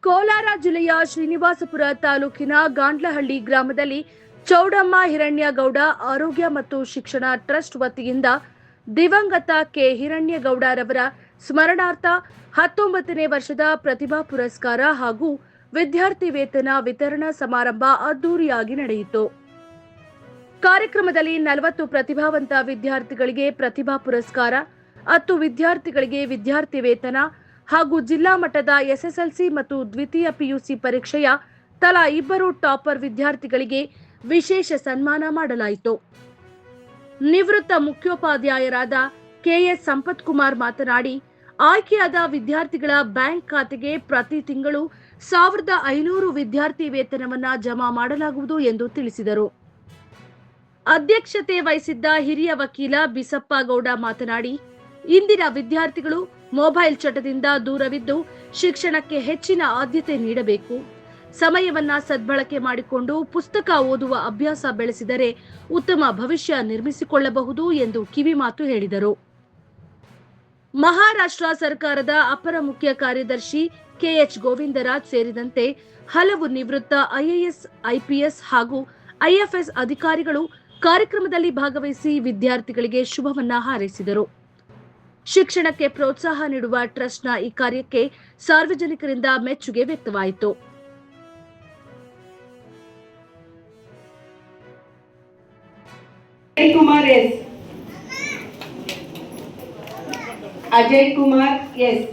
ಕೋಲಾರ ಜಿಲ್ಲೆಯ ಶ್ರೀನಿವಾಸಪುರ ತಾಲೂಕಿನ ಗಾಂಡ್ಲಹಳ್ಳಿ ಗ್ರಾಮದಲ್ಲಿ ಚೌಡಮ್ಮ ಹಿರಣ್ಯಗೌಡ ಆರೋಗ್ಯ ಮತ್ತು ಶಿಕ್ಷಣ ಟ್ರಸ್ಟ್ ವತಿಯಿಂದ ದಿವಂಗತ ಕೆ ಹಿರಣ್ಯಗೌಡರವರ ಸ್ಮರಣಾರ್ಥ 19ನೇ ವರ್ಷದ ಪ್ರತಿಭಾ ಪುರಸ್ಕಾರ ಹಾಗೂ ವಿದ್ಯಾರ್ಥಿ ವೇತನ ವಿತರಣಾ ಸಮಾರಂಭ ಅದ್ದೂರಿಯಾಗಿ ನಡೆಯಿತು. ಕಾರ್ಯಕ್ರಮದಲ್ಲಿ 40 ಪ್ರತಿಭಾವಂತ ವಿದ್ಯಾರ್ಥಿಗಳಿಗೆ ಪ್ರತಿಭಾ ಪುರಸ್ಕಾರ, 10 ವಿದ್ಯಾರ್ಥಿಗಳಿಗೆ ವಿದ್ಯಾರ್ಥಿ ವೇತನ ಹಾಗೂ ಜಿಲ್ಲಾ ಮಟ್ಟದ ಎಸ್ಎಸ್ಎಲ್ಸಿ ಮತ್ತು ದ್ವಿತೀಯ ಪಿಯುಸಿ ಪರೀಕ್ಷೆಯ ತಲಾ 2 ಟಾಪರ್ ವಿದ್ಯಾರ್ಥಿಗಳಿಗೆ ವಿಶೇಷ ಸನ್ಮಾನ ಮಾಡಲಾಯಿತು. ನಿವೃತ್ತ ಮುಖ್ಯೋಪಾಧ್ಯಾಯರಾದ ಕೆಎಸ್ ಸಂಪತ್ ಕುಮಾರ್ ಮಾತನಾಡಿ, ಆಯ್ಕೆಯಾದ ವಿದ್ಯಾರ್ಥಿಗಳ ಬ್ಯಾಂಕ್ ಖಾತೆಗೆ ಪ್ರತಿ ತಿಂಗಳು 1500 ವಿದ್ಯಾರ್ಥಿ ವೇತನವನ್ನು ಜಮಾ ಮಾಡಲಾಗುವುದು ಎಂದು ತಿಳಿಸಿದರು. ಅಧ್ಯಕ್ಷತೆ ವಹಿಸಿದ್ದ ಹಿರಿಯ ವಕೀಲ ಬಿಸಪ್ಪ ಗೌಡ ಮಾತನಾಡಿ, ಇಂದಿನ ವಿದ್ಯಾರ್ಥಿಗಳು ಮೊಬೈಲ್ ಚಟದಿಂದ ದೂರವಿದ್ದು ಶಿಕ್ಷಣಕ್ಕೆ ಹೆಚ್ಚಿನ ಆದ್ಯತೆ ನೀಡಬೇಕು. ಸಮಯವನ್ನ ಸದ್ಬಳಕೆ ಮಾಡಿಕೊಂಡು ಪುಸ್ತಕ ಓದುವ ಅಭ್ಯಾಸ ಬೆಳೆಸಿದರೆ ಉತ್ತಮ ಭವಿಷ್ಯ ನಿರ್ಮಿಸಿಕೊಳ್ಳಬಹುದು ಎಂದು ಕಿವಿಮಾತು ಹೇಳಿದರು. ಮಹಾರಾಷ್ಟ್ರ ಸರ್ಕಾರದ ಅಪರ ಮುಖ್ಯ ಕಾರ್ಯದರ್ಶಿ ಕೆಎಚ್ ಗೋವಿಂದರಾಜ್ ಸೇರಿದಂತೆ ಹಲವು ನಿವೃತ್ತ ಐಎಎಸ್, ಐಪಿಎಸ್ ಹಾಗೂ ಐಎಫ್ಎಸ್ ಅಧಿಕಾರಿಗಳು ಕಾರ್ಯಕ್ರಮದಲ್ಲಿ ಭಾಗವಹಿಸಿ ವಿದ್ಯಾರ್ಥಿಗಳಿಗೆ ಶುಭವನ್ನ ಹಾರೈಸಿದರು. ಶಿಕ್ಷಣಕ್ಕೆ ಪ್ರೋತ್ಸಾಹ ನೀಡುವ ಟ್ರಸ್ಟ್ನ ಈ ಕಾರ್ಯಕ್ಕೆ ಸಾರ್ವಜನಿಕರಿಂದ ಮೆಚ್ಚುಗೆ ವ್ಯಕ್ತವಾಯಿತು. ಅಜಯ್ ಕುಮಾರ್ ಎಸ್.